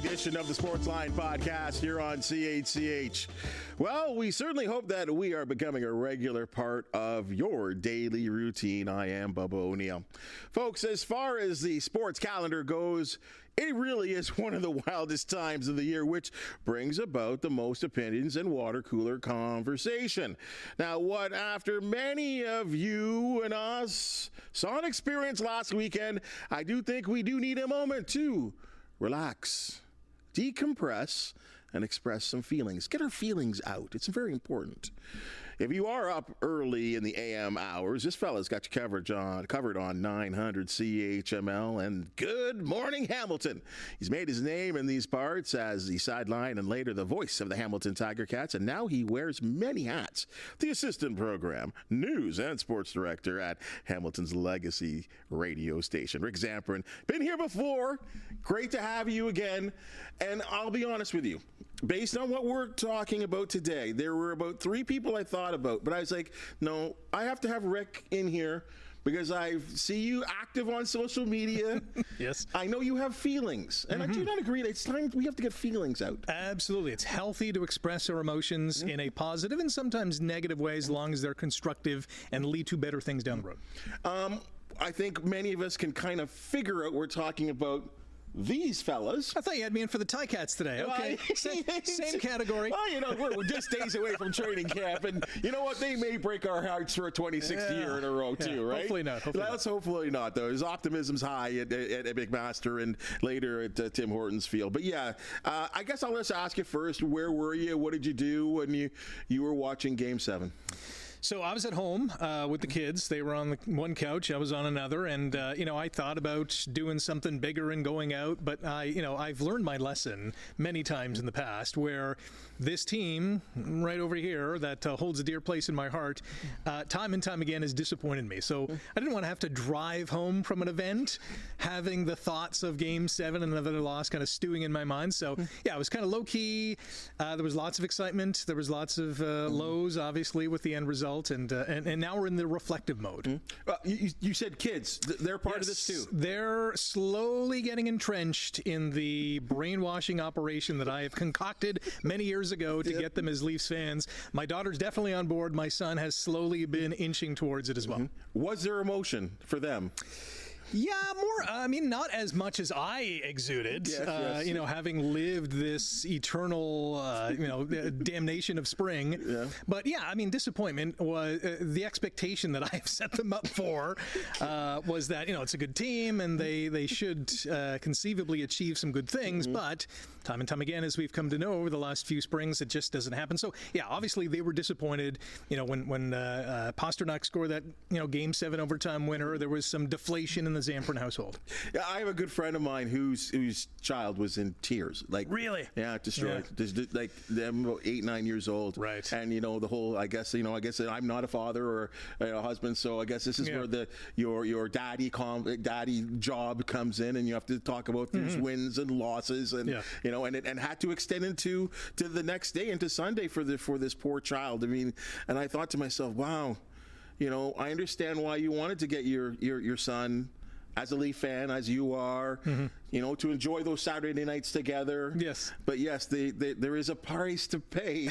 edition of the Sportsline podcast here on CHCH. Well, we certainly hope that we are becoming a regular part of your daily routine. I am Bubba O'Neil. Folks, as far as the sports calendar goes, it really is one of the wildest times of the year, which brings about the most opinions and water cooler conversation. Now, what after many of you and us saw an experience last weekend, I do think we do need a moment to relax, decompress, and express some feelings. Get our feelings out. It's very important. If you are up early in the AM hours, this fella's got you covered on 900 CHML. And good morning, Hamilton. He's made his name in these parts as the sideline and later the voice of the Hamilton Tiger Cats, and now he wears many hats. The assistant program, news, and sports director at Hamilton's legacy radio station. Rick Zamperin, been here before. Great to have you again. And I'll be honest with you. Based on what we're talking about today, there were about 3 people I thought about, but I was like, no, I have to have Rick in here because I see you active on social media. Yes. I know you have feelings, and I do not agree that it's time we have to get feelings out. Absolutely. It's healthy to express our emotions in a positive and sometimes negative way as long as they're constructive and lead to better things down the road. I think many of us can kind of figure out we're talking about these fellas. I thought you had me in for the Ticats today. Okay, same category. Well, you know, we're just days away from training camp, and you know what? They may break our hearts for a 26th year in a row, too, right? Hopefully not. Hopefully not, though. His optimism's high at McMaster and later at Tim Hortons Field. But yeah, I guess I'll just ask you first, where were you? What did you do when you were watching Game 7? So I was at home with the kids. They were on one couch. I was on another. And, I thought about doing something bigger and going out. But, I've learned my lesson many times in the past where this team right over here that holds a dear place in my heart, time and time again has disappointed me. So I didn't want to have to drive home from an event having the thoughts of Game 7 and another loss kind of stewing in my mind. So, yeah, it was kind of low-key. There was lots of excitement. There was lots of lows, obviously, with the end result. And now we're in the reflective mode. You said kids. They're part of this too. They're slowly getting entrenched in the brainwashing operation that I have concocted many years ago to get them as Leafs fans. My daughter's definitely on board. My son has slowly been inching towards it as well. Was there emotion for them? Yeah, more. Not as much as I exuded. Yes. Having lived this eternal, damnation of spring. Yeah. But yeah, disappointment was the expectation that I have set them up for was that it's a good team and they should conceivably achieve some good things. But time and time again, as we've come to know over the last few springs, it just doesn't happen. So yeah, obviously they were disappointed. When Pasternak scored that Game 7 overtime winner, there was some deflation in the Zamperin household. Yeah, I have a good friend of mine whose child was in tears. Like really? Yeah, destroyed. Yeah. Like them about 8-9 years old. Right. And the whole I guess I'm not a father or a husband, so I guess this is where your daddy job comes in, and you have to talk about these wins and losses, and and had to extend into the next day into Sunday for this poor child. And I thought to myself, wow, I understand why you wanted to get your son, as a Leaf fan, as you are, to enjoy those Saturday nights together. Yes. But yes, there is a price to pay.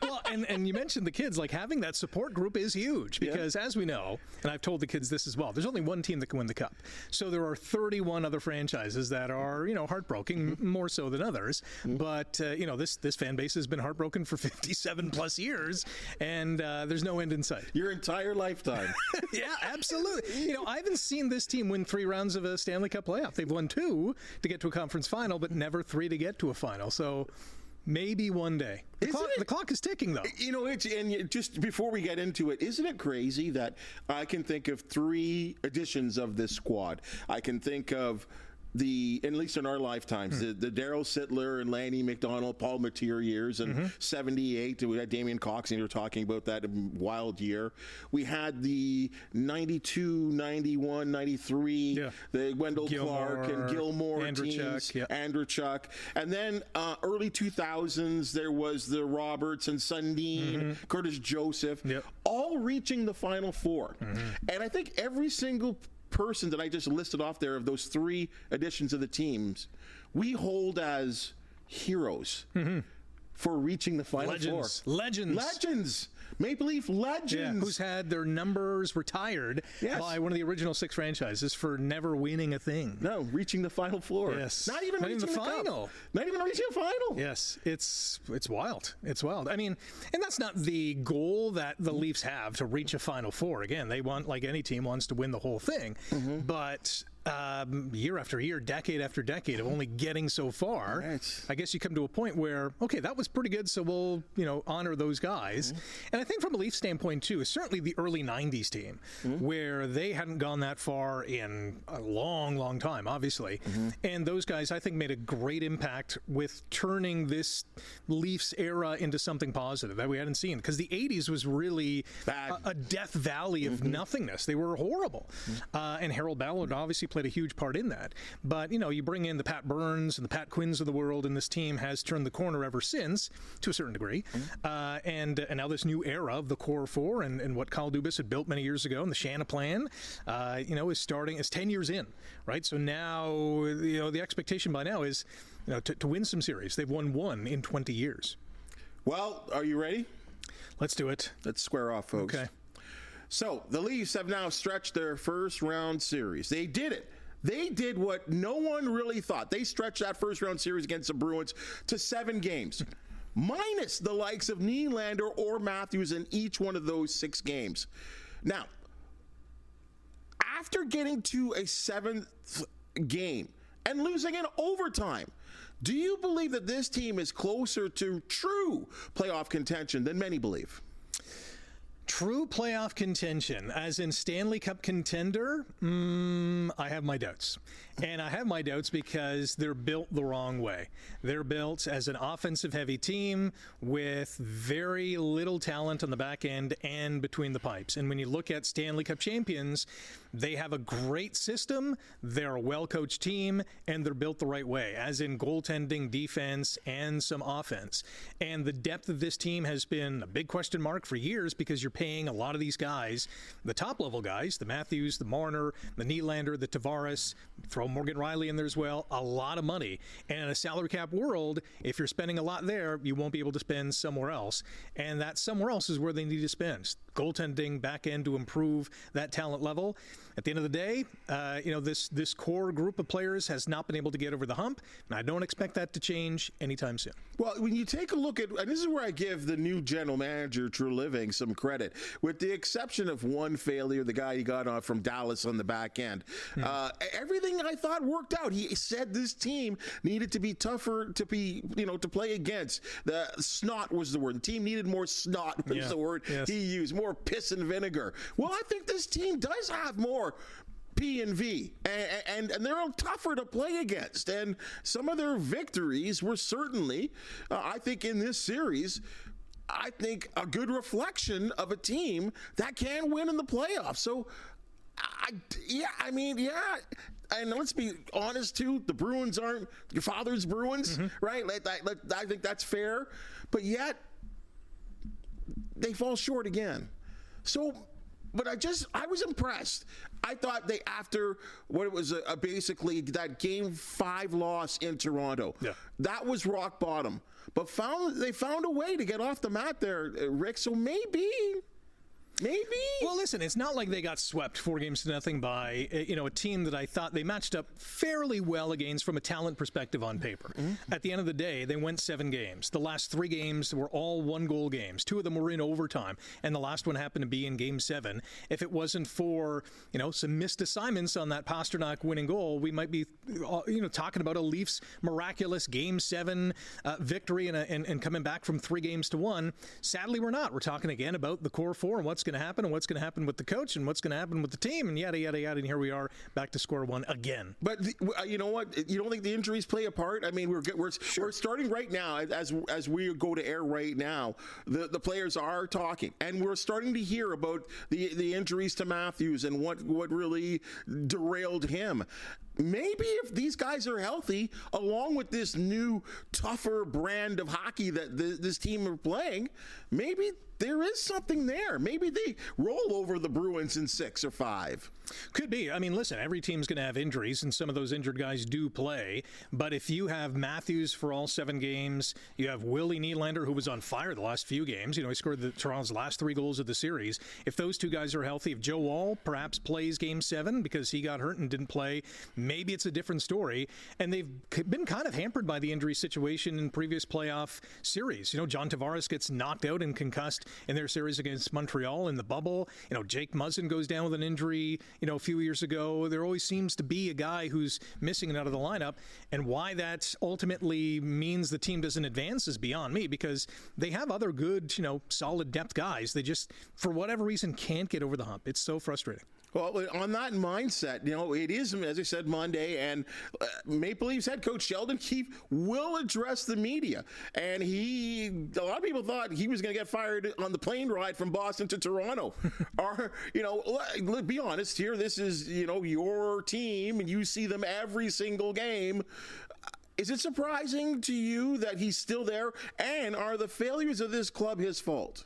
Well, and you mentioned the kids, like having that support group is huge because as we know, and I've told the kids this as well, there's only one team that can win the cup. So there are 31 other franchises that are, heartbroken, more so than others. But, this fan base has been heartbroken for 57 plus years, and there's no end in sight. Your entire lifetime. Yeah, absolutely. I haven't seen this team win 3 rounds of a Stanley Cup playoff. They've won 2 to get to a conference final, but never 3 to get to a final. So maybe one day. The clock is ticking, though. And just before we get into it, isn't it crazy that I can think of 3 editions of this squad? I can think of at least in our lifetimes, the Darryl Sittler and Lanny McDonald, Paul Matier years, and 78, we had Damien Cox, and you were talking about that wild year. We had the 92, 91, 93, the Wendell Clark and Gilmore teams, Andrechuk. And then early 2000s, there was the Roberts and Sundin, Curtis Joseph, all reaching the Final Four. And I think every single person that I just listed off there of those 3 editions of the teams we hold as heroes for reaching the Final Four. Legends. Maple Leaf legends. Yeah, who's had their numbers retired by one of the original 6 franchises for never winning a thing. No, reaching the Final Four. Yes. Not even reaching the final. Cup. Not even reaching the final. Yes, it's wild. It's wild. I mean, and that's not the goal that the Leafs have, to reach a Final Four. Again, they want, like any team, wants to win the whole thing. But year after year, decade after decade of only getting so far, I guess you come to a point where, okay, that was pretty good, so we'll, honor those guys. And I think from a Leaf standpoint, too, is certainly the early 90s team, where they hadn't gone that far in a long, long time, obviously. And those guys, I think, made a great impact with turning this Leafs era into something positive that we hadn't seen. Because the 80s was really a death valley of nothingness. They were horrible. And Harold Ballard obviously played a huge part in that. But, you bring in the Pat Burns and the Pat Quinns of the world, and this team has turned the corner ever since, to a certain degree. And now this new era of the Core Four and what Kyle Dubas had built many years ago, and the Shanna plan, is 10 years in, right? So now, the expectation by now is, to win some series. They've won one in 20 years. Well, are you ready? Let's do it. Let's square off, folks. Okay. So the Leafs have now stretched their first round series. They did it. They did what no one really thought. They stretched that first round series against the Bruins to 7 games, minus the likes of Nylander or Matthews in each one of those 6 games. Now, after getting to a 7th game and losing in overtime, do you believe that this team is closer to true playoff contention than many believe? True playoff contention, as in Stanley Cup contender, I have my doubts. And I have my doubts because they're built the wrong way. They're built as an offensive-heavy team with very little talent on the back end and between the pipes. And when you look at Stanley Cup champions, they have a great system, they're a well-coached team, and they're built the right way, as in goaltending, defense, and some offense. And the depth of this team has been a big question mark for years because you're paying a lot of these guys, the top-level guys, the Matthews, the Marner, the Nylander, the Tavares, throw Morgan Riley in there as well, a lot of money. And in a salary cap world, if you're spending a lot there, you won't be able to spend somewhere else. And that somewhere else is where they need to spend. Goaltending, back end to improve that talent level. At the end of the day, this core group of players has not been able to get over the hump, and I don't expect that to change anytime soon. Well, when you take a look at, and this is where I give the new general manager, True Living, some credit, with the exception of one failure, the guy he got on from Dallas on the back end. Everything I thought worked out. He said this team needed to be tougher to be, to play against. The snot was the word. The team needed more snot was the word he used, more piss and vinegar. Well, I think this team does have more P and V, and they're tougher to play against. And some of their victories were certainly, I think, in this series, I think a good reflection of a team that can win in the playoffs. So, and let's be honest, too, the Bruins aren't your father's Bruins, right? I think that's fair. But yet, they fall short again. So, but I was impressed. I thought after what it was basically that Game 5 loss in Toronto, that was rock bottom. But they found a way to get off the mat there, Rick. So maybe. Well, listen, it's not like they got swept 4-0 by a team that I thought they matched up fairly well against from a talent perspective on paper. At the end of the day, they went 7 games. The last 3 games were all 1-goal games. 2 of them were in overtime, and the last one happened to be in Game 7. If it wasn't for some missed assignments on that Pasternak winning goal, we might be talking about a Leafs miraculous Game 7 victory and coming back from 3 games to 1. Sadly, we're not. We're talking again about the core 4 and what's going to happen and what's going to happen with the coach and what's going to happen with the team and yada, yada, yada. And here we are back to square one again. But you know what? You don't think the injuries play a part? I mean, we're starting right now as we go to air right now. The players are talking, and we're starting to hear about the injuries to Matthews and what really derailed him. maybe if these guys are healthy, along with this new, tougher brand of hockey that this team are playing, maybe there is something there. Maybe they roll over the Bruins in 6 or 5. Could be. I mean, listen, every team's going to have injuries, and some of those injured guys do play. But if you have Matthews for all 7 games, you have Willie Nylander, who was on fire the last few games. He scored Toronto's last 3 goals of the series. If those 2 guys are healthy, if Joe Woll perhaps plays Game 7 because he got hurt and didn't play, maybe it's a different story. And they've been kind of hampered by the injury situation in previous playoff series. John Tavares gets knocked out and concussed in their series against Montreal in the bubble. Jake Muzzin goes down with an injury, a few years ago. There always seems to be a guy who's missing out of the lineup, and why that ultimately means the team doesn't advance is beyond me, because they have other good, solid depth guys. They just, for whatever reason, can't get over the hump. It's so frustrating. Well, on that mindset, it is, as I said, Monday, and Maple Leafs head coach Sheldon Keefe will address the media. And a lot of people thought he was going to get fired on the plane ride from Boston to Toronto. Or, let's be honest here, this is, your team, and you see them every single game. Is it surprising to you that he's still there? And are the failures of this club his fault?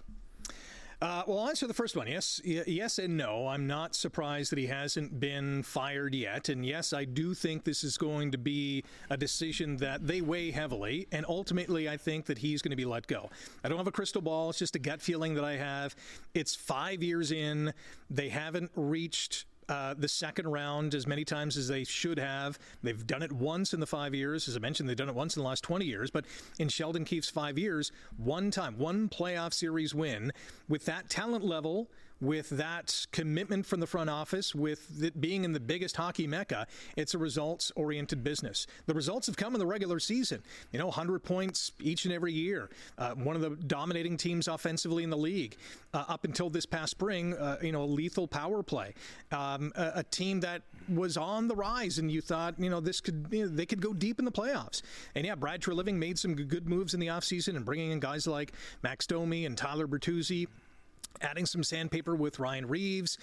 Well, I'll answer the first one. Yes and no. I'm not surprised that he hasn't been fired yet. And yes, I do think this is going to be a decision that they weigh heavily. And ultimately, I think that he's going to be let go. I don't have a crystal ball. It's just a gut feeling that I have. It's 5 years in. They haven't reached the second round as many times as they should have. They've done it once in the 5 years. As I mentioned, they've done it once in the last 20 years. But in Sheldon Keefe's 5 years, one playoff series win with that talent level, with that commitment from the front office, with it being in the biggest hockey mecca. It's a results-oriented business. The results have come in the regular season. 100 points each and every year. One of the dominating teams offensively in the league. Up until this past spring, a lethal power play. A team that was on the rise, and you thought, they could go deep in the playoffs. And yeah, Brad Treliving made some good moves in the offseason and bringing in guys like Max Domi and Tyler Bertuzzi, adding some sandpaper with Ryan Reeves,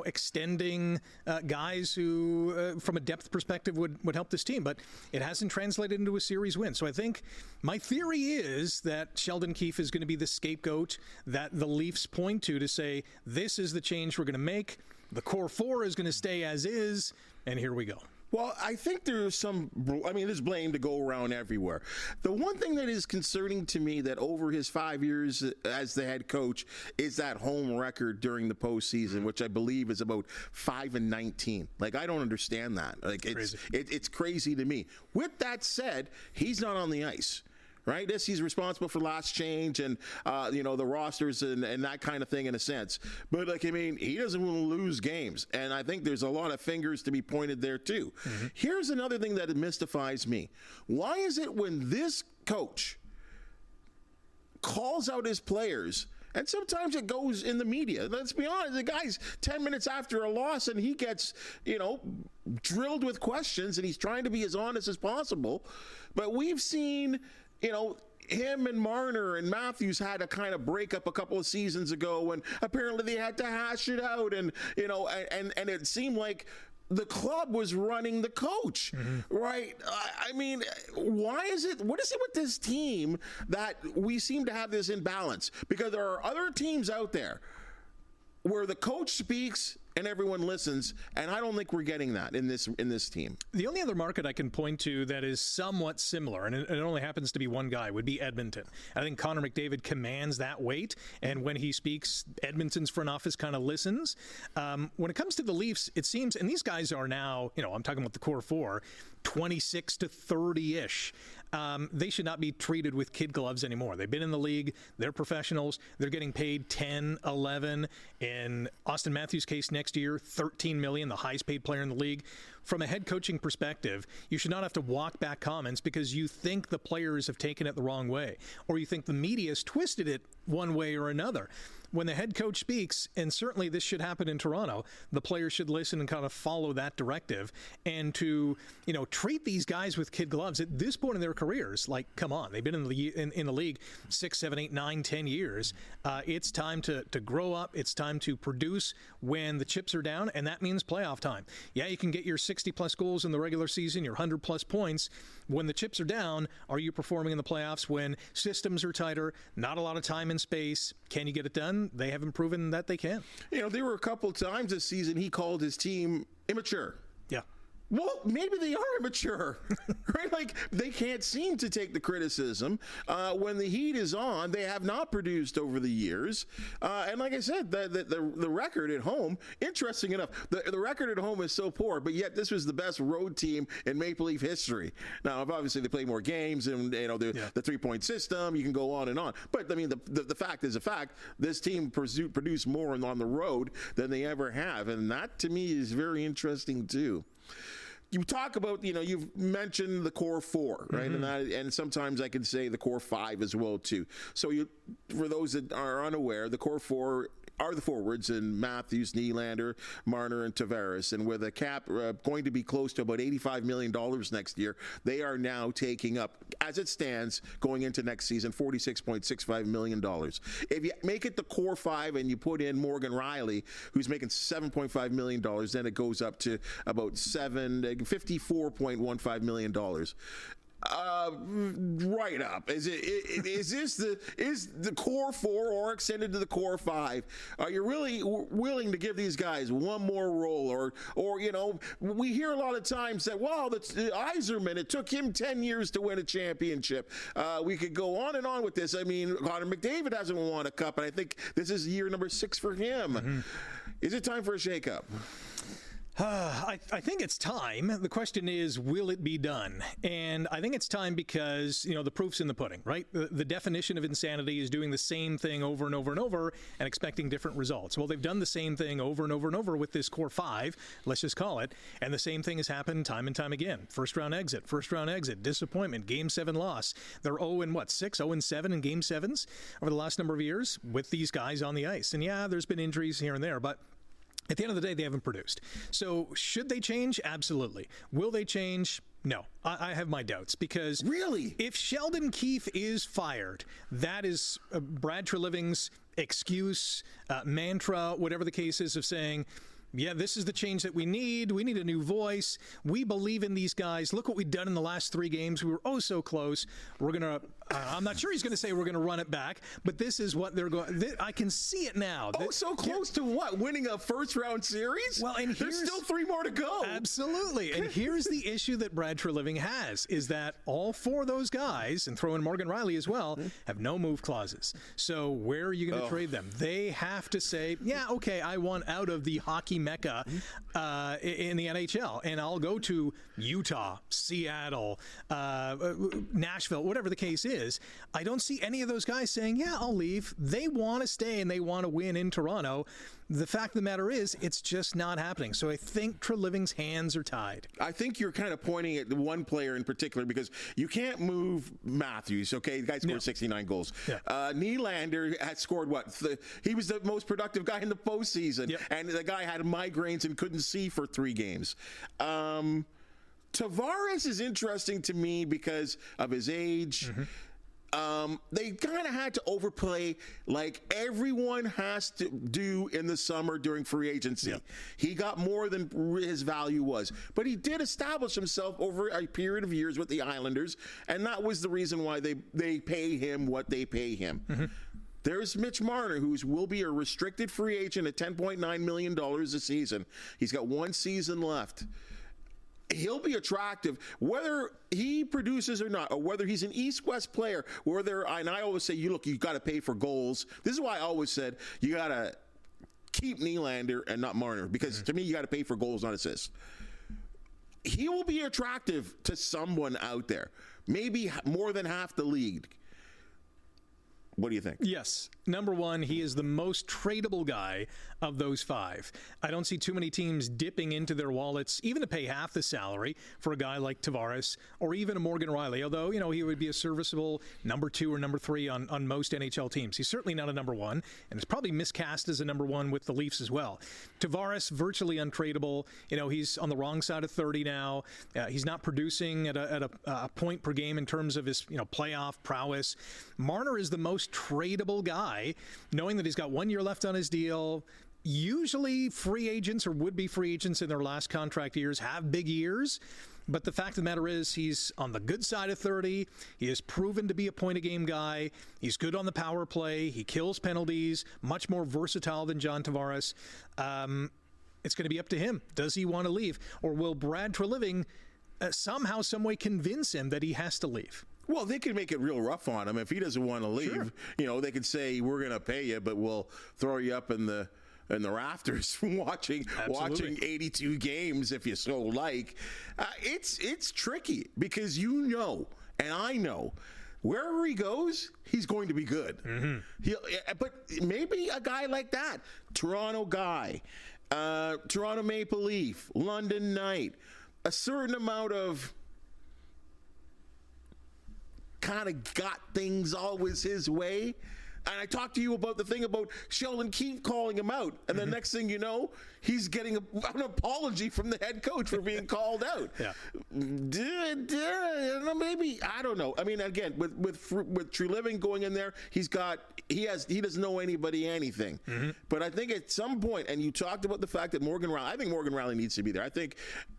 extending guys who, from a depth perspective, would help this team. But it hasn't translated into a series win. So I think my theory is that Sheldon Keefe is going to be the scapegoat that the Leafs point to say, this is the change we're going to make. The core 4 is going to stay as is, and here we go. Well, I think there's there's blame to go around everywhere. The one thing that is concerning to me that over his 5 years as the head coach is that home record during the postseason, which I believe is about 5-19. Like, I don't understand that. Like, it's crazy to me. With that said, he's not on the ice. Right? Yes, he's responsible for last change and, the rosters and that kind of thing in a sense. But, he doesn't want to lose games. And I think there's a lot of fingers to be pointed there, too. Mm-hmm. Here's another thing that mystifies me. Why is it when this coach calls out his players, and sometimes it goes in the media. Let's be honest, the guy's 10 minutes after a loss and he gets, drilled with questions and he's trying to be as honest as possible. But we've seen, him and Marner and Matthews had a kind of breakup a couple of seasons ago, and apparently they had to hash it out, and and it seemed like the club was running the coach, right? What is it with this team that we seem to have this imbalance? Because there are other teams out there where the coach speaks and everyone listens, and I don't think we're getting that in this team. The only other market I can point to that is somewhat similar, and it only happens to be one guy, would be Edmonton. I think Connor McDavid commands that weight, and when he speaks, Edmonton's front office kind of listens. When it comes to the Leafs, it seems, and these guys are now, I'm talking about the core 4, 26 to 30-ish. They should not be treated with kid gloves anymore. They've been in the league. They're professionals. They're getting paid 10, 11. In Austin Matthews' case next year, $13 million, the highest paid player in the league. From a head coaching perspective, you should not have to walk back comments because you think the players have taken it the wrong way, or you think the media has twisted it one way or another. When the head coach speaks, and certainly this should happen in Toronto, the players should listen and kind of follow that directive. And to, treat these guys with kid gloves at this point in their careers, like, come on, they've been in the league 6, 7, 8, 9, 10 years. It's time to grow up. It's time to produce when the chips are down, and that means playoff time. Yeah, you can get your 60-plus goals in the regular season, your 100-plus points. When the chips are down, are you performing in the playoffs when systems are tighter, not a lot of time and space? Can you get it done? They haven't proven that they can. There were a couple times this season he called his team immature. Yeah. Well, maybe they are immature, right? Like, they can't seem to take the criticism. When the heat is on, they have not produced over the years. And like I said, the record at home, interesting enough, the record at home is so poor, but yet this was the best road team in Maple Leaf history. Now, obviously, they play more games and, the three-point system, you can go on and on. But, I mean, the fact is a fact. This team produced more on the road than they ever have. And that, to me, is very interesting, too. You talk about, you've mentioned the core four, right? Mm-hmm. And sometimes I can say the core five as well, too. So for those that are unaware, the core four are the forwards in Matthews, Nylander, Marner, and Tavares. And with a cap going to be close to about $85 million next year, they are now taking up, as it stands, going into next season, $46.65 million. If you make it the core five and you put in Morgan Riley, who's making $7.5 million, then it goes up to about $54.15 million. Right up. Is the core four or extended to the core five? Are you really willing to give these guys one more role, or we hear a lot of times that that's Yzerman. It took him 10 years to win a championship. We could go on and on with this. I mean, Connor McDavid hasn't won a cup, and I think this is year number 6 for him. Mm-hmm. Is it time for a shakeup? I think it's time. The question is, will it be done? And I think it's time because, the proof's in the pudding, right? The definition of insanity is doing the same thing over and over and over and expecting different results. Well, they've done the same thing over and over and over with this core five, let's just call it, and the same thing has happened time and time again. First round exit, disappointment, Game 7 loss. They're 0-7 in Game 7s over the last number of years with these guys on the ice. And yeah, there's been injuries here and there, but at the end of the day, they haven't produced. So should they change? Absolutely. Will they change? No. I have my doubts because really, if Sheldon Keefe is fired, that is Brad Treliving's excuse, mantra, whatever the case is, of saying, yeah, this is the change that we need. We need a new voice. We believe in these guys. Look what we've done in the last 3 games. We were so close. We're going to, I'm not sure he's going to say we're going to run it back, but this is what they're going, I can see it now. So close to what? Winning a first-round series? Well, and there's still 3 more to go. Absolutely. And here's the issue that Brad Treliving has, is that all 4 of those guys, and throw in Morgan Riley as well, have no move clauses. So where are you going to trade them? They have to say, yeah, okay, I want out of the hockey mecca in the NHL, and I'll go to Utah, Seattle, Nashville, whatever the case is. I don't see any of those guys saying, yeah, I'll leave. They want to stay and they want to win in Toronto. The fact of the matter is, it's just not happening. So I think Treliving's hands are tied. I think you're kind of pointing at one player in particular because you can't move Matthews. Okay, the guy scored 69 goals. Yeah. Nylander had scored he was the most productive guy in the postseason, and the guy had migraines and couldn't see for 3 games. Tavares is interesting to me because of his age. Mm-hmm. They kind of had to overplay like everyone has to do in the summer during free agency. Yep. He got more than his value was, but he did establish himself over a period of years with the Islanders, and that was the reason why they pay him what they pay him. Mm-hmm. There's Mitch Marner, who will be a restricted free agent at $10.9 million a season. He's got 1 season left. He'll be attractive, whether he produces or not, or whether he's an East-West player, and I always say, you got to pay for goals. This is why I always said you got to keep Nylander and not Marner, because to me, you got to pay for goals, not assists. He will be attractive to someone out there, maybe more than half the league. What do you think? Yes. Number one, he is the most tradable guy of those 5. I don't see too many teams dipping into their wallets, even to pay half the salary for a guy like Tavares or even a Morgan Riley, although, he would be a serviceable number 2 or number 3 on most NHL teams. He's certainly not a number 1, and is probably miscast as a number 1 with the Leafs as well. Tavares, virtually untradeable. He's on the wrong side of 30 now. He's not producing at a point per game in terms of his, playoff prowess. Marner is the most tradable guy, knowing that he's got 1 year left on his deal. usually free agents or would-be free agents in their last contract years have big years. But the fact of the matter is he's on the good side of 30. He has proven to be a point-a-game guy. He's good on the power play. He kills penalties, much more versatile than John Tavares. It's going to be up to him. Does he want to leave? Or will Brad Treliving somehow, some way convince him that he has to leave? Well, they could make it real rough on him. If he doesn't want to leave, Sure. you know, they could say, we're going to pay you, but we'll throw you up in the rafters from watching 82 games if you so like. It's tricky because you know, and I know, wherever he goes, he's going to be good. Mm-hmm. But maybe a guy like that, Toronto guy, Toronto Maple Leaf, London Knight, a certain amount of kind of got things always his way. And I talked to you about the thing about Sheldon Keefe calling him out. And the next thing you know, he's getting an apology from the head coach for being called out. Yeah. Maybe, I don't know. I mean, again, with Treliving going in there, he doesn't know anybody anything. Mm-hmm. But I think at some point, and you talked about the fact that I think Morgan Riley needs to be there. I think,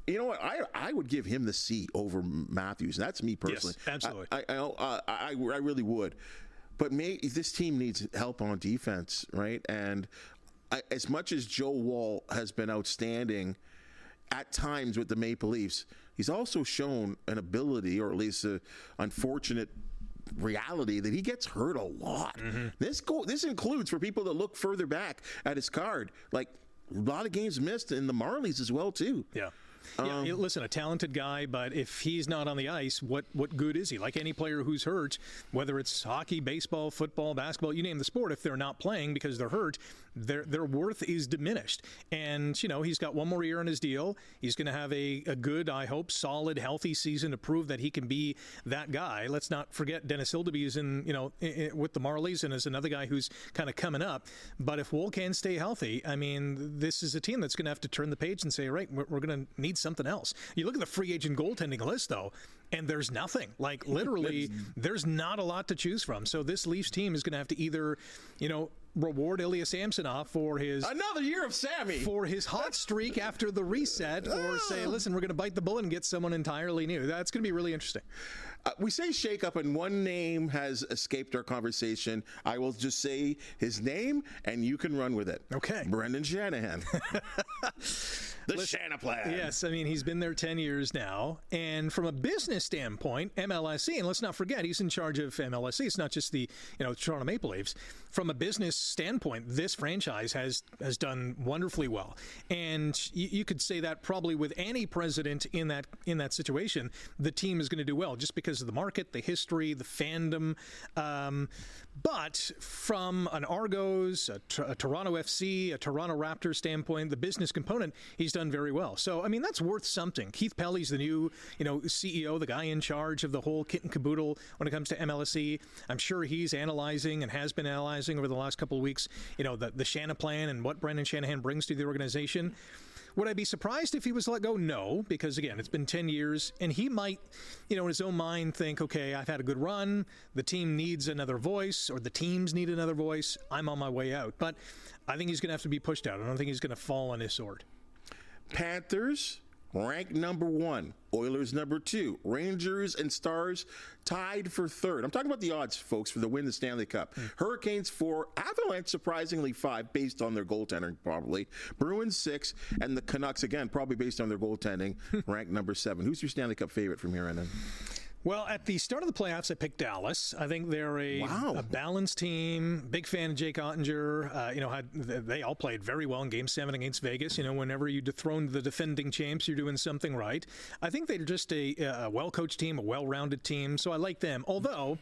you know what, I would give him the seat over Matthews. That's me personally. Yes, absolutely. I really would. But this team needs help on defense, right? And as much as Joe Woll has been outstanding at times with the Maple Leafs, he's also shown an ability, or at least an unfortunate reality, that he gets hurt a lot. Mm-hmm. This includes, for people that look further back at his card, like a lot of games missed in the Marlies as well, too. Yeah. Yeah, listen, a talented guy, but if he's not on the ice, what good is he? Like any player who's hurt, whether it's hockey, baseball, football, basketball, you name the sport, if they're not playing because they're hurt, their worth is diminished. And, you know, he's got one more year on his deal. He's going to have a good, I hope, solid, healthy season to prove that he can be that guy. Let's not forget Dennis Hildeby is with the Marlies and is another guy who's kind of coming up. But if Woll can stay healthy, I mean, this is a team that's going to have to turn the page and say, right, we're going to need something else. You look at the free agent goaltending list, though, and there's nothing. Like, literally, there's not a lot to choose from. So this Leafs team is going to have to either, reward Ilya Samsonov for his another year of Sammy for his hot streak after the reset, or say, listen, we're going to bite the bullet and get someone entirely new. That's going to be really interesting. We say shake up, and one name has escaped our conversation. I will just say his name, and you can run with it. Okay. Brendan Shanahan. The Shanaplan. Yes, I mean, he's been there 10 years now. And from a business standpoint, MLSE, and let's not forget, he's in charge of MLSE. It's not just the Toronto Maple Leafs. From a business standpoint, this franchise has done wonderfully well. And you could say that probably with any president in that situation, the team is going to do well, just because of the market, the history, the fandom. But from an Argos, a Toronto FC, a Toronto Raptors standpoint, the business component, he's done very well. So, I mean, that's worth something. Keith Pelly's the new, CEO, the guy in charge of the whole kit and caboodle when it comes to MLSE. I'm sure he's analyzing and has been analyzing over the last couple of weeks, the Shanahan plan and what Brendan Shanahan brings to the organization. Would I be surprised if he was let go? No, because, again, it's been 10 years, and he might, in his own mind think, okay, I've had a good run, the team needs another voice, or the teams need another voice, I'm on my way out. But I think he's going to have to be pushed out. I don't think he's going to fall on his sword. Panthers ranked number 1, Oilers number 2, Rangers and Stars tied for 3rd. I'm talking about the odds, folks, for the win the Stanley Cup. Hurricanes 4, Avalanche surprisingly 5, based on their goaltending probably. Bruins 6, and the Canucks, again, probably based on their goaltending, ranked number 7. Who's your Stanley Cup favorite from here on in? Well, at the start of the playoffs, I picked Dallas. I think they're a balanced team. Big fan of Jake Ottinger. They all played very well in Game 7 against Vegas. Whenever you dethrone the defending champs, you're doing something right. I think they're just a well-coached team, a well-rounded team, so I like them. Although,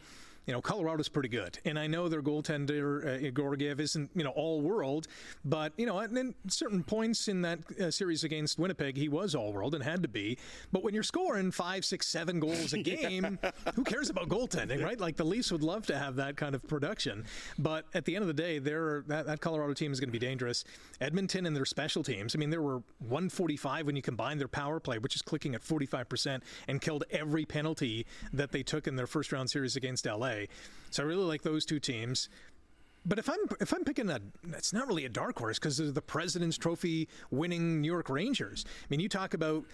Colorado's pretty good. And I know their goaltender, Georgiev, isn't, all-world. But, at certain points in that series against Winnipeg, he was all-world and had to be. But when you're scoring 5, 6, 7 goals a game, who cares about goaltending, right? Like, the Leafs would love to have that kind of production. But at the end of the day, that Colorado team is going to be dangerous. Edmonton and their special teams, I mean, there were 145 when you combine their power play, which is clicking at 45%, and killed every penalty that they took in their first-round series against L.A. So I really like those two teams. But if I'm picking it's not really a dark horse because of the President's Trophy winning New York Rangers. I mean, you talk about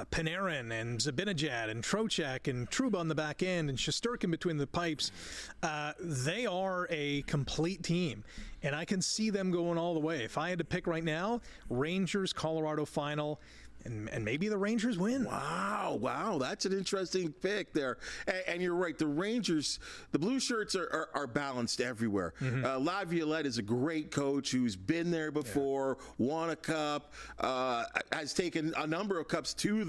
Panarin and Zibanejad and Trocheck and Trouba on the back end and Shesterkin between the pipes. They are a complete team, and I can see them going all the way. If I had to pick right now, Rangers, Colorado final, and maybe the Rangers win. Wow, that's an interesting pick there. And you're right, the Rangers, the blue shirts are balanced everywhere. Laviolette is a great coach who's been there before, won a cup, has taken a number of cups to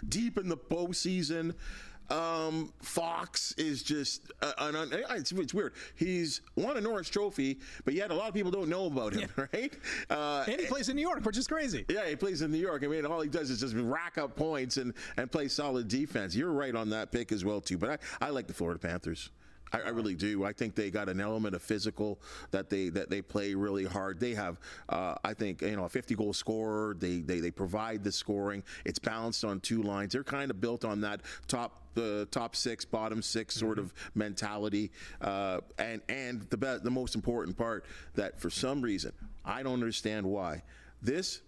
deep in the postseason. Fox is just it's weird. He's won a Norris Trophy, but yet a lot of people don't know about him, right? And he plays in New York, which is crazy. Yeah, he plays in New York. I mean, all he does is just rack up points and play solid defense. You're right on that pick as well, too. But I like the Florida Panthers. I really do. I think they got an element of physical that they play really hard. They have, I think, a 50-goal scorer. They provide the scoring. It's balanced on two lines. They're kind of built on that top six, bottom six sort of mentality. And the most important part that for some reason I don't understand why this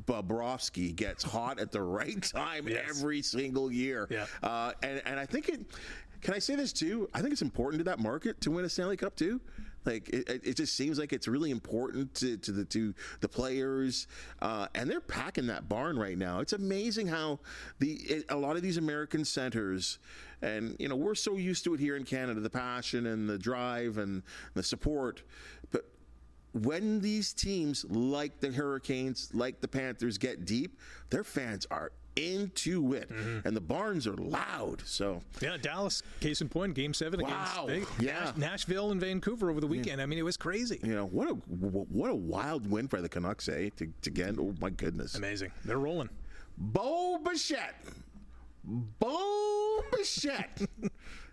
Bobrovsky gets hot at the right time every single year. And I think it. Can I say this too? I think it's important to that market to win a Stanley Cup too. Like it just seems like it's really important to the players, and they're packing that barn right now. It's amazing how a lot of these American centers, and we're so used to it here in Canada, the passion and the drive and the support, but when these teams like the Hurricanes, like the Panthers get deep, their fans are into it, and the barns are loud. So Dallas, case in point, Game 7 against Nashville and Vancouver over the weekend. I mean, it was crazy. What a wild win for the Canucks, to get. Oh my goodness, amazing. They're rolling. Bo Bichette.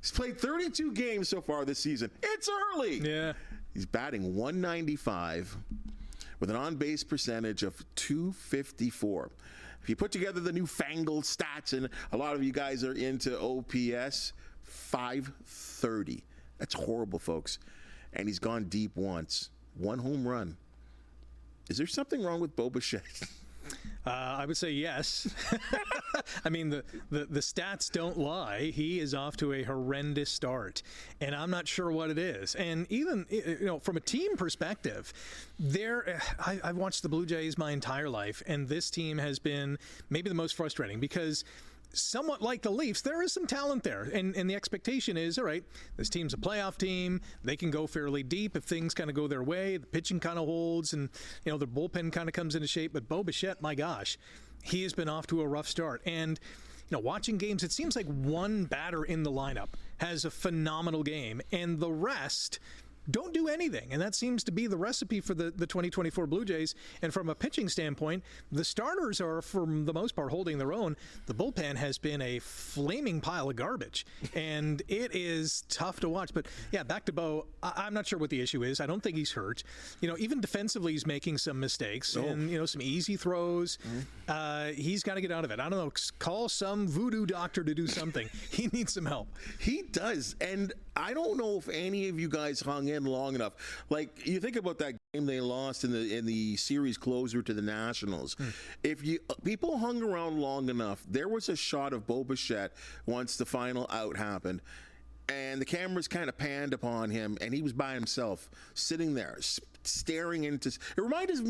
He's played 32 games so far this season. It's early. Yeah, he's batting .195 with an on-base percentage of .254. If you put together the newfangled stats, and a lot of you guys are into OPS, .530. That's horrible, folks. And he's gone deep once. One home run. Is there something wrong with Bo Bichette? I would say yes. I mean, the stats don't lie. He is off to a horrendous start, and I'm not sure what it is. And even from a team perspective, I've watched the Blue Jays my entire life, and this team has been maybe the most frustrating because, somewhat like the Leafs, there is some talent there. And the expectation is, all right, this team's a playoff team. They can go fairly deep if things kind of go their way. The pitching kind of holds, and, the bullpen kind of comes into shape. But Bo Bichette, my gosh, he has been off to a rough start. And, watching games, it seems like one batter in the lineup has a phenomenal game, and the rest don't do anything. And that seems to be the recipe for the 2024 Blue Jays. And from a pitching standpoint, the starters are, for the most part, holding their own. The bullpen has been a flaming pile of garbage, and it is tough to watch. But, back to Bo, I'm not sure what the issue is. I don't think he's hurt. Even defensively, he's making some mistakes and, some easy throws. He's got to get out of it. I don't know. Call some voodoo doctor to do something. He needs some help. He does. And I don't know if any of you guys hung in long enough. Like, you think about that game they lost in the series closer to the Nationals. If people hung around long enough, there was a shot of Bo Bichette once the final out happened, and the cameras kind of panned upon him, and he was by himself, sitting there, staring into. It reminded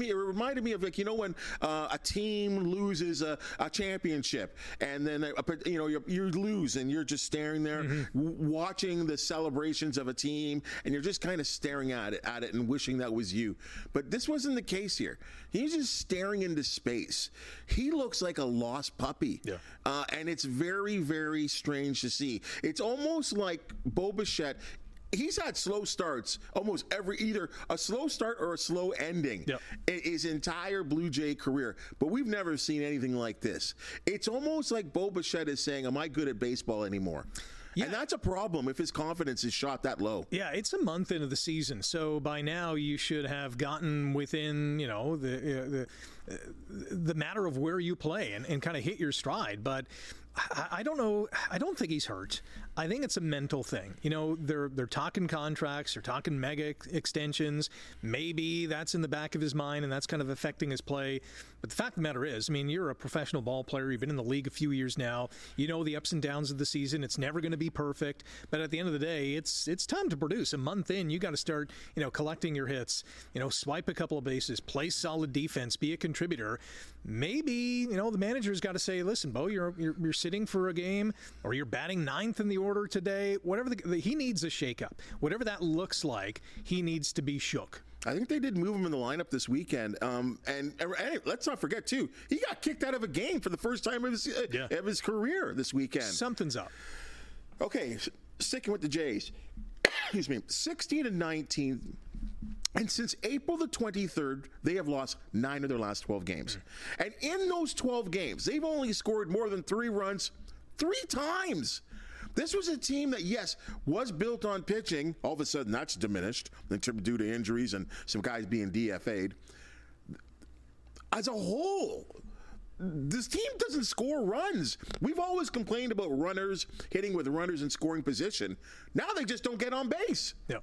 me of, like, when a team loses a championship, and then you lose, and you're just staring there, watching the celebrations of a team, and you're just kind of staring at it and wishing that was you. But this wasn't the case here. He's just staring into space. He looks like a lost puppy, and it's very, very strange to see. It's almost like Bo Bichette. He's had slow starts almost either a slow start or a slow ending in his entire Blue Jay career. But we've never seen anything like this. It's almost like Bo Bichette is saying, am I good at baseball anymore? Yeah. And that's a problem if his confidence is shot that low. Yeah, it's a month into the season, so by now you should have gotten within, the matter of where you play and kind of hit your stride. But I don't know. I don't think he's hurt. I think it's a mental thing. You know, they're talking contracts, they're talking mega extensions. Maybe that's in the back of his mind and that's kind of affecting his play. But the fact of the matter is, I mean, you're a professional ball player. You've been in the league a few years now. You know the ups and downs of the season. It's never going to be perfect. But at the end of the day, it's time to produce. A month in, you got to start, collecting your hits, swipe a couple of bases, play solid defense, be a contributor. Maybe, the manager's got to say, listen, Bo, you're sitting for a game, or you're batting ninth in the order today. Whatever he needs a shakeup. Whatever that looks like, he needs to be shook. I think they did move him in the lineup this weekend. And let's not forget, too, he got kicked out of a game for the first time of his career this weekend. Something's up. Okay, sticking with the Jays. Excuse me, 16-19. And since April the 23rd, they have lost 9 of their last 12 games. And in those 12 games, they've only scored more than 3 runs 3 times. This was a team that, yes, was built on pitching. All of a sudden, that's diminished due to injuries and some guys being DFA'd. As a whole, this team doesn't score runs. We've always complained about runners hitting with runners in scoring position. Now they just don't get on base. Yeah.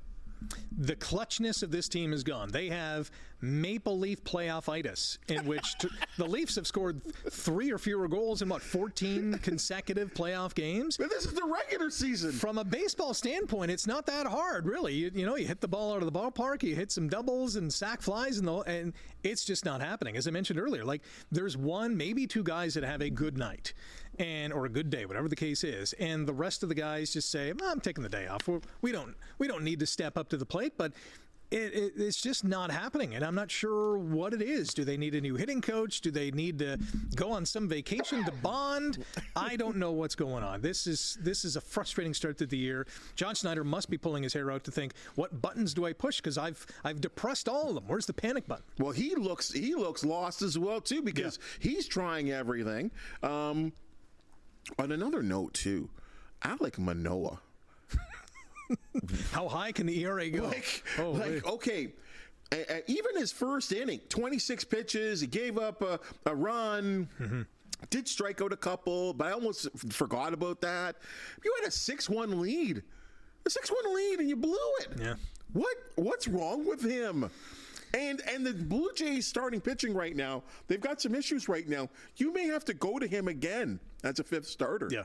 The clutchness of this team is gone. They have Maple Leaf playoff-itis, in which the Leafs have scored 3 or fewer goals in, 14 consecutive playoff games? But this is the regular season. From a baseball standpoint, it's not that hard, really. You hit the ball out of the ballpark, you hit some doubles and sac flies, and it's just not happening. As I mentioned earlier, there's 1, maybe 2 guys that have a good night. Or a good day, whatever the case is, and the rest of the guys just say, I'm taking the day off. We don't need to step up to the plate, but it's just not happening, and I'm not sure what it is. Do they need a new hitting coach? Do they need to go on some vacation to bond? I don't know what's going on. This is a frustrating start to the year. John Schneider must be pulling his hair out to think, what buttons do I push? Because I've depressed all of them. Where's the panic button? Well, he looks lost as well too, because he's trying everything. On another note, too, Alek Manoah. How high can the ERA go? Okay, even his first inning, 26 pitches, he gave up a run, did strike out a couple, but I almost forgot about that. You had a 6-1 lead. And you blew it. Yeah. What's wrong with him? And the Blue Jays starting pitching right now, they've got some issues right now. You may have to go to him again as a 5th starter. Yeah.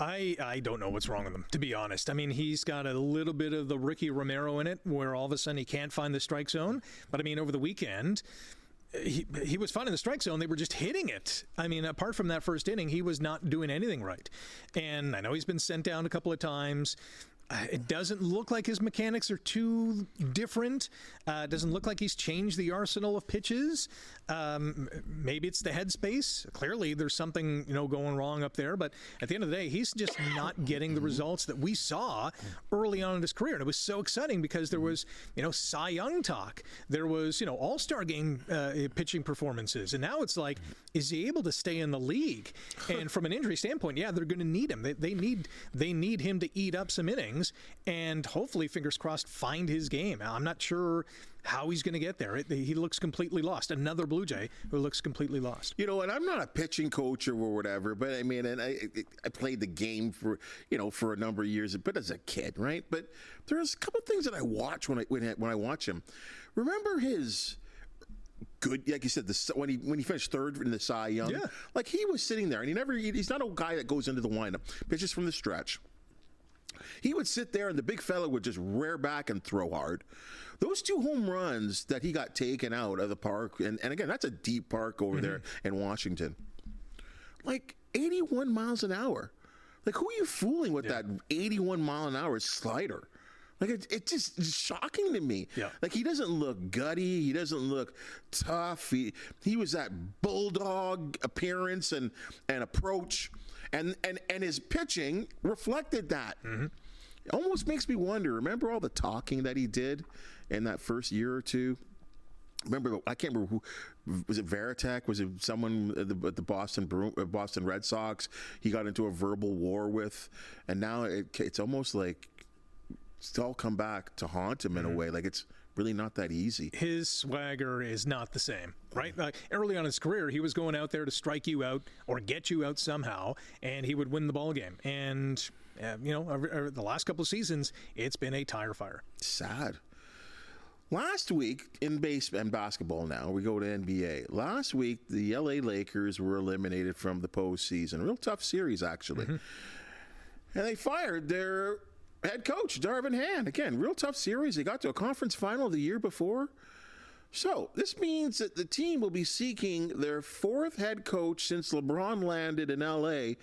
I don't know what's wrong with him, to be honest. I mean, he's got a little bit of the Ricky Romero in it, where all of a sudden he can't find the strike zone. But, I mean, over the weekend, he was finding the strike zone. They were just hitting it. I mean, apart from that first inning, he was not doing anything right. And I know he's been sent down a couple of times. It doesn't look like his mechanics are too different. It doesn't look like he's changed the arsenal of pitches. Maybe it's the headspace. Clearly, there's something going wrong up there. But at the end of the day, he's just not getting the results that we saw early on in his career. And it was so exciting because there was Cy Young talk. There was All-Star game pitching performances. And now it's like, is he able to stay in the league? And from an injury standpoint, yeah, they're going to need him. They need him to eat up some innings. And hopefully, fingers crossed, find his game. I'm not sure how he's going to get there. He looks completely lost. Another Blue Jay who looks completely lost. And I'm not a pitching coach or whatever, but I mean, and I played the game for a number of years, but as a kid, right? But there's a couple of things that I watch when I watch him. Remember his good, like you said, when he finished 3rd in the Cy Young, he was sitting there, and he's not a guy that goes into the windup, pitches from the stretch. He would sit there, and the big fella would just rear back and throw hard. Those 2 home runs that he got taken out of the park, and again, that's a deep park over there in Washington, 81 miles an hour. Who are you fooling with that 81 mile an hour slider? It's just shocking to me. Yeah. He doesn't look gutty. He doesn't look tough. He was that bulldog appearance and approach. And his pitching reflected that. It almost makes me wonder. Remember all the talking that he did in that first year or two? I can't remember who. Was it Veritek? Was it someone at the Boston Red Sox he got into a verbal war with? And now it's almost like it's all come back to haunt him in a way. It's really not that easy. His swagger is not the same, right? Early on in his career, he was going out there to strike you out or get you out somehow, and he would win the ball game. And The last couple of seasons, it's been a tire fire. Sad. Last week in basketball now, we go to NBA. Last week, the LA Lakers were eliminated from the postseason. Real tough series, actually. And they fired their head coach, Darvin Ham. Again, real tough series. They got to a conference final the year before. So this means that the team will be seeking their fourth head coach since LeBron landed in LA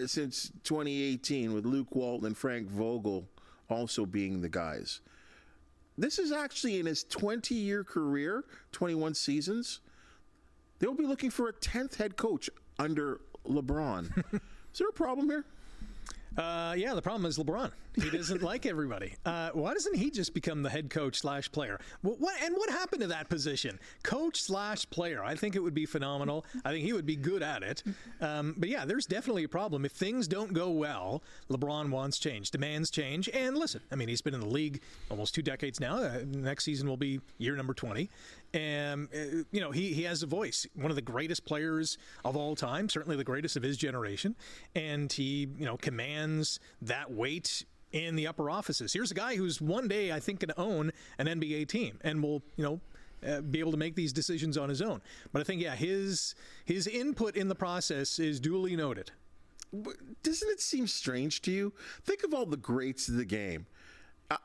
since 2018, with Luke Walton and Frank Vogel also being the guys. This is actually in his 20-year career, 21 seasons. They'll be looking for a 10th head coach under LeBron. Is there a problem here? Yeah, the problem is LeBron. He doesn't like everybody. Why doesn't he just become the head coach / player? What happened to that position? Coach / player. I think it would be phenomenal. I think he would be good at it. But yeah, there's definitely a problem. If things don't go well, LeBron wants change, demands change. And listen, I mean, he's been in the league almost 2 decades now. Next season will be year number 20. And, he has a voice, one of the greatest players of all time, certainly the greatest of his generation. And he, commands that weight in the upper offices. Here's a guy who's one day, I think, going to own an NBA team and will, be able to make these decisions on his own. But I think, his input in the process is duly noted. Doesn't it seem strange to you? Think of all the greats of the game.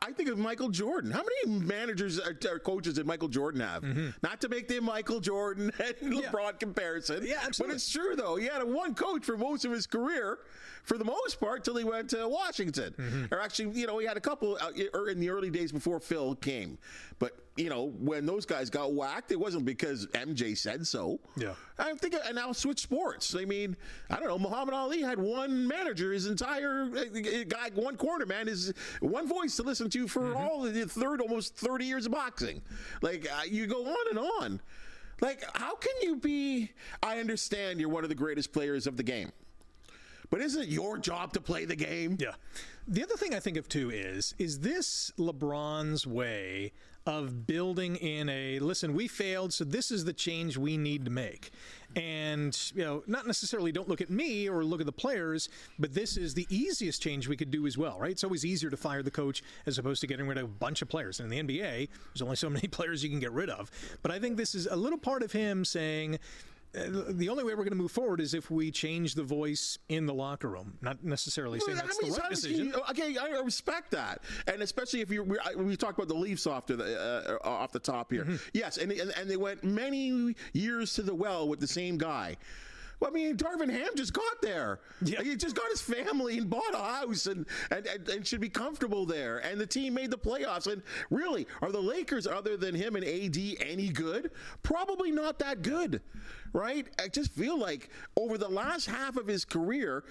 I think of Michael Jordan. How many managers or coaches did Michael Jordan have? Not to make the Michael Jordan and LeBron comparison. Yeah, absolutely. But it's true, though. He had one coach for most of his career, for the most part, till he went to Washington. Or actually, he had a couple in the early days before Phil came. But, when those guys got whacked, it wasn't because MJ said so. Yeah. I think, and now switch sports. I mean, I don't know, Muhammad Ali had one manager, his entire guy, one quarter, man, is one voice to listen to for all the almost 30 years of boxing. Like, you go on and on. Like, how can you be, I understand you're one of the greatest players of the game, but isn't it your job to play the game? Yeah. The other thing I think of, too, is this LeBron's way of building in listen, we failed, so this is the change we need to make. And, not necessarily don't look at me or look at the players, but this is the easiest change we could do as well, right? It's always easier to fire the coach as opposed to getting rid of a bunch of players. And in the NBA, there's only so many players you can get rid of. But I think this is a little part of him saying, the only way we're going to move forward is if we change the voice in the locker room. Not necessarily saying that's the right decision. Okay, I respect that, and especially if we talk about the Leafs off the top here. Yes, and they went many years to the well with the same guy. Well, I mean, Darvin Ham just got there. Yeah. He just got his family and bought a house and should be comfortable there. And the team made the playoffs. And really, are the Lakers, other than him and AD, any good? Probably not that good, right? I just feel like over the last half of his career,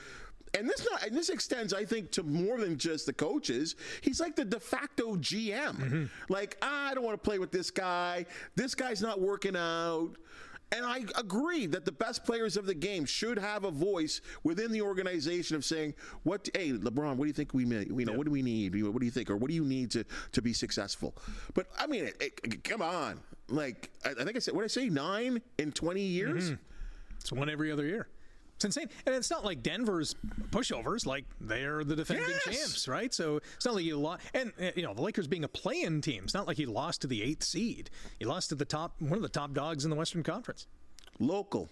and this extends, I think, to more than just the coaches. He's like the de facto GM. Like, I don't want to play with this guy. This guy's not working out. And I agree that the best players of the game should have a voice within the organization of saying, hey, LeBron, what do you think we need? What do we need? What do you think? Or what do you need to be successful? But, I mean, come on. Like, I think I said, what did I say, 9 in 20 years? It's one every other year. It's insane. And it's not like Denver's pushovers, like they're the defending champs, right? So it's not like you lost. And, the Lakers being a play-in team, it's not like he lost to the 8th seed. He lost to one of the top dogs in the Western Conference. Local.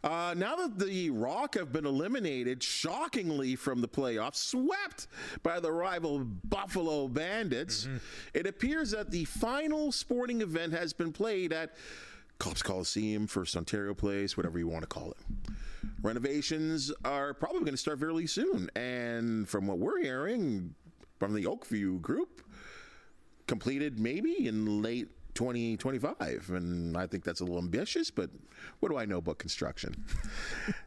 Now that the Rock have been eliminated, shockingly, from the playoffs, swept by the rival Buffalo Bandits, it appears that the final sporting event has been played at Cops Coliseum, First Ontario Place, whatever you want to call it. Renovations are probably going to start fairly soon. And from what we're hearing from the Oakview group, completed maybe in late 2025. And I think that's a little ambitious, but what do I know about construction?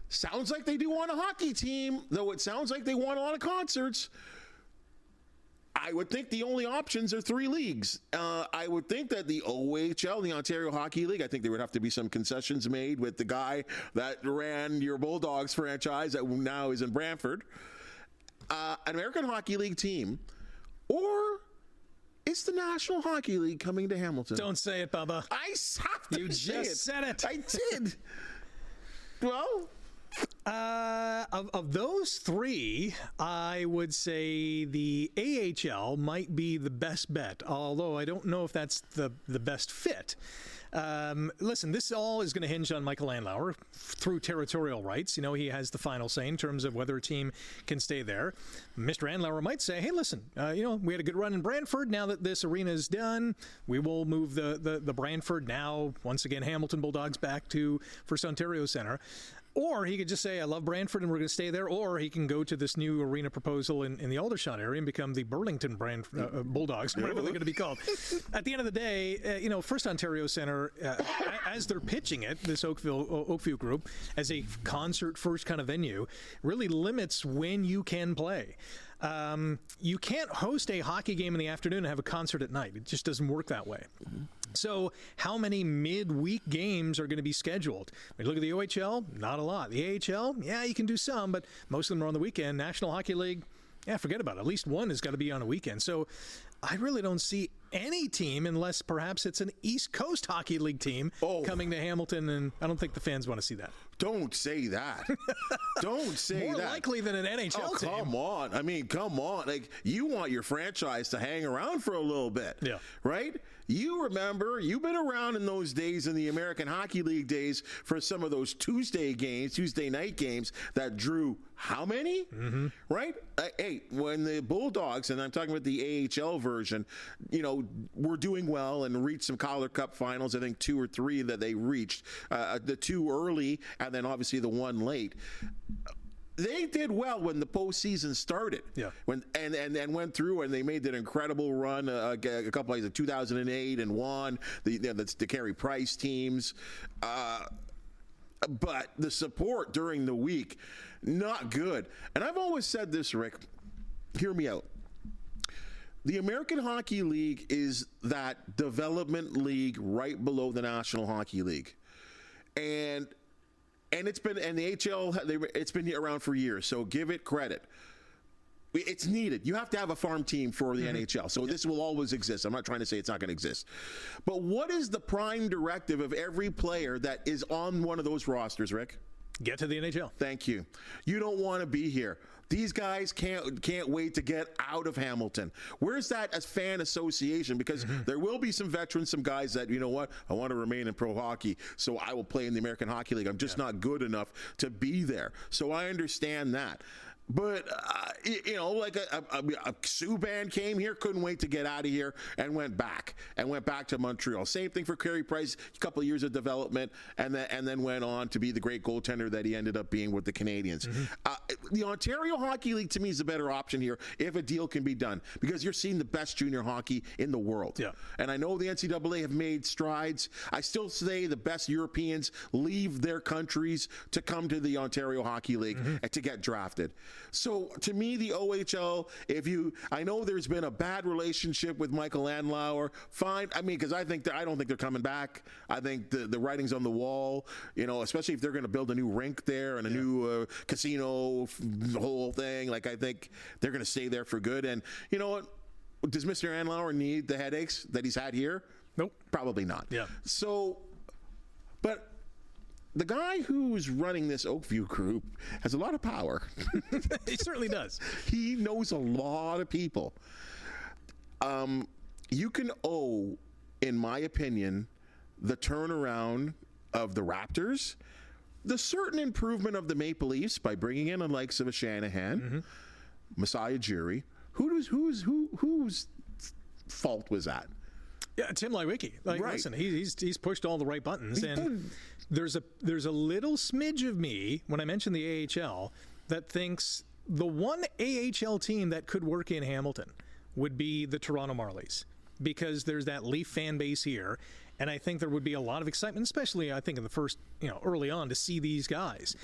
Sounds like they do want a hockey team, though it sounds like they want a lot of concerts. I would think the only options are 3 leagues. I would think that the OHL, the Ontario Hockey League, I think there would have to be some concessions made with the guy that ran your Bulldogs franchise that now is in Brantford. An American Hockey League team, or is the National Hockey League coming to Hamilton? Don't say it, Bubba. I have to You say just said it. I did. Well, Of those three, I would say the AHL might be the best bet, although I don't know if that's the best fit. Listen, this all is going to hinge on Michael Andlauer through territorial rights. He has the final say in terms of whether a team can stay there. Mr. Andlauer might say, hey, listen, we had a good run in Brantford. Now that this arena is done, we will move the Brantford, now once again Hamilton Bulldogs, back to First Ontario Centre. Or he could just say, I love Brantford and we're going to stay there. Or he can go to this new arena proposal in the Aldershot area and become the Burlington Bulldogs, whatever they're going to be called. At the end of the day, First Ontario Centre, as they're pitching it, this Oakview group, as a concert first kind of venue, really limits when you can play. You can't host a hockey game in the afternoon and have a concert at night. It just doesn't work that way. Mm-hmm. So how many midweek games are going to be scheduled? When you look at the OHL, not a lot. The AHL, yeah, you can do some, but most of them are on the weekend. National Hockey League, yeah, forget about it. At least one has got to be on a weekend. So I really don't see any team, unless perhaps it's an East Coast Hockey League team coming to Hamilton, and I don't think the fans want to see that. Don't say that. Don't say More that. More likely than an NHL team. Come on. I mean, come on. Like, you want your franchise to hang around for a little bit. Yeah. Right? You remember, you've been around in those days, in the American Hockey League days, for some of those Tuesday night games that drew how many? Mm-hmm. Right? Hey, when the Bulldogs, and I'm talking about the AHL version, were doing well and reached some Calder Cup finals, I think 2 or 3 that they reached, the 2 early and then obviously the 1 late. They did well when the postseason started. Yeah. And went through, and they made that incredible run a couple of years, 2008 and won the Carey Price teams. But the support during the week, not good. And I've always said this, Rick. Hear me out. The American Hockey League is that development league right below the National Hockey League, and it's been, and the HL, it's been around for years. So give it credit. It's needed. You have to have a farm team for the NHL. So this will always exist. I'm not trying to say it's not going to exist. But what is the prime directive of every player that is on one of those rosters, Rick? Get to the NHL. Thank you. You don't want to be here. These guys can't wait to get out of Hamilton. Where's that as fan association? Because there will be some veterans, some guys that, you know what, I want to remain in pro hockey, so I will play in the American Hockey League. I'm just not good enough to be there. So I understand that. But, like a Subban came here, couldn't wait to get out of here, and went back to Montreal. Same thing for Carey Price, a couple of years of development, and then went on to be the great goaltender that he ended up being with the Canadians. The Ontario Hockey League, to me, is a better option here if a deal can be done, because you're seeing the best junior hockey in the world. Yeah. And I know the NCAA have made strides. I still say the best Europeans leave their countries to come to the Ontario Hockey League and to get drafted. So to me, the OHL, I know there's been a bad relationship with Michael Andlauer. Fine. I mean, because I don't think they're coming back. I think the writing's on the wall, especially if they're going to build a new rink there and a new casino, the whole thing. Like, I think they're going to stay there for good. And you know what? Does Mr. Andlauer need the headaches that he's had here? Nope. Probably not. Yeah. So, but the guy who's running this Oakview group has a lot of power. He certainly does. He knows a lot of people. You can owe, in my opinion, the turnaround of the Raptors, the certain improvement of the Maple Leafs by bringing in the likes of a Shanahan, Masai Ujiri. Whose fault was that? Yeah, Tim Leiweke. Right. Listen, he's pushed all the right buttons, and there's a little smidge of me when I mention the AHL that thinks the one AHL team that could work in Hamilton would be the Toronto Marlies, because there's that Leaf fan base here, and I think there would be a lot of excitement, especially I think in the first, early on, to see these guys.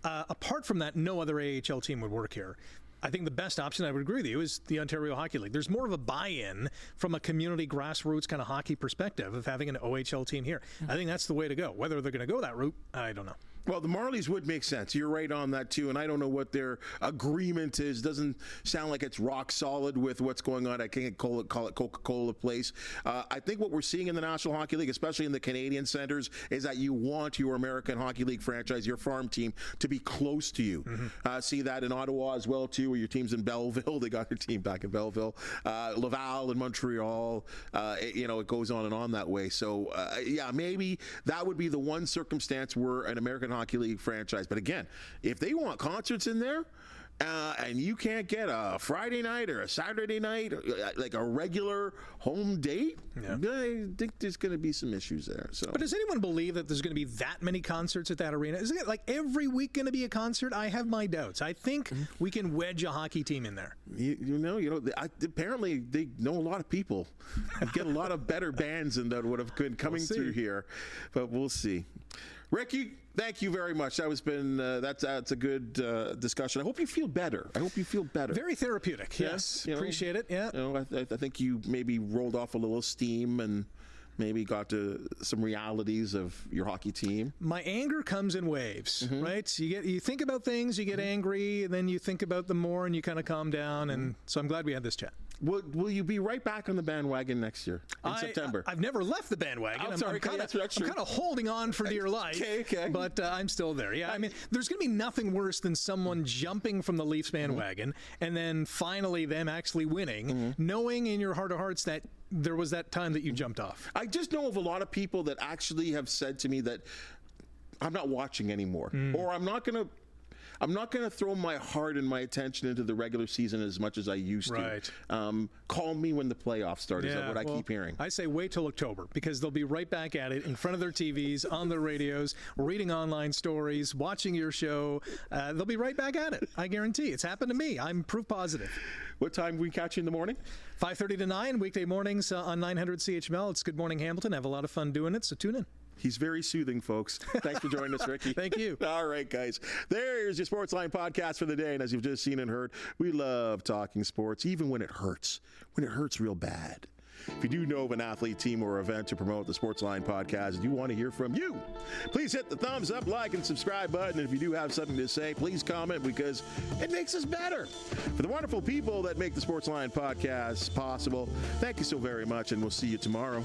Apart from that, no other AHL team would work here. I think the best option, I would agree with you, is the Ontario Hockey League. There's more of a buy-in from a community grassroots kind of hockey perspective of having an OHL team here. I think that's the way to go. Whether they're going to go that route, I don't know. Well, the Marlies would make sense. You're right on that, too. And I don't know what their agreement is. Doesn't sound like it's rock solid with what's going on. I can't call it Coca-Cola Place. I think what we're seeing in the National Hockey League, especially in the Canadian centers, is that you want your American Hockey League franchise, your farm team, to be close to you. See that in Ottawa as well, too, where your team's in Belleville. They got their team back in Belleville. Laval and Montreal. It goes on and on that way. So, maybe that would be the one circumstance where an American Hockey League franchise. But again, if they want concerts in there, and you can't get a Friday night or a Saturday night, like a regular home date, I think there's going to be some issues there. So, but does anyone believe that there's going to be that many concerts at that arena? Isn't it like every week going to be a concert? I have my doubts. I think we can wedge a hockey team in there. Apparently they know a lot of people and get a lot of better bands than that would have been coming through here, but we'll see. Ricky, thank you very much. That's a good discussion. I hope you feel better. Very therapeutic. Yes, appreciate it. Yeah. I think you maybe rolled off a little steam and maybe got to some realities of your hockey team. My anger comes in waves, right? You think about things, you get angry, and then you think about them more, and you kind of calm down. And so I'm glad we had this chat. Will you be right back on the bandwagon next year in September? I've never left the bandwagon. I'm kind of holding on for dear life. Okay. But I'm still there. Yeah, I mean, there's going to be nothing worse than someone jumping from the Leafs bandwagon and then finally them actually winning, knowing in your heart of hearts that there was that time that you jumped off. I just know of a lot of people that actually have said to me that I'm not watching anymore, or I'm not going to throw my heart and my attention into the regular season as much as I used to. Call me when the playoffs start, is what I keep hearing. I say wait till October, because they'll be right back at it in front of their TVs, on their radios, reading online stories, watching your show. They'll be right back at it. I guarantee. It's happened to me. I'm proof positive. What time we catch you in the morning? 5:30 to 9, weekday mornings on 900 CHML. It's Good Morning Hamilton. I have a lot of fun doing it, so tune in. He's very soothing, folks. Thanks for joining us, Ricky. Thank you. All right, guys. There's your Sportsline podcast for the day. And as you've just seen and heard, we love talking sports, even when it hurts real bad. If you do know of an athlete, team, or event to promote the Sportsline podcast and you want to hear from you, please hit the thumbs up, like, and subscribe button. And if you do have something to say, please comment, because it makes us better. For the wonderful people that make the Sportsline podcast possible, thank you so very much, and we'll see you tomorrow.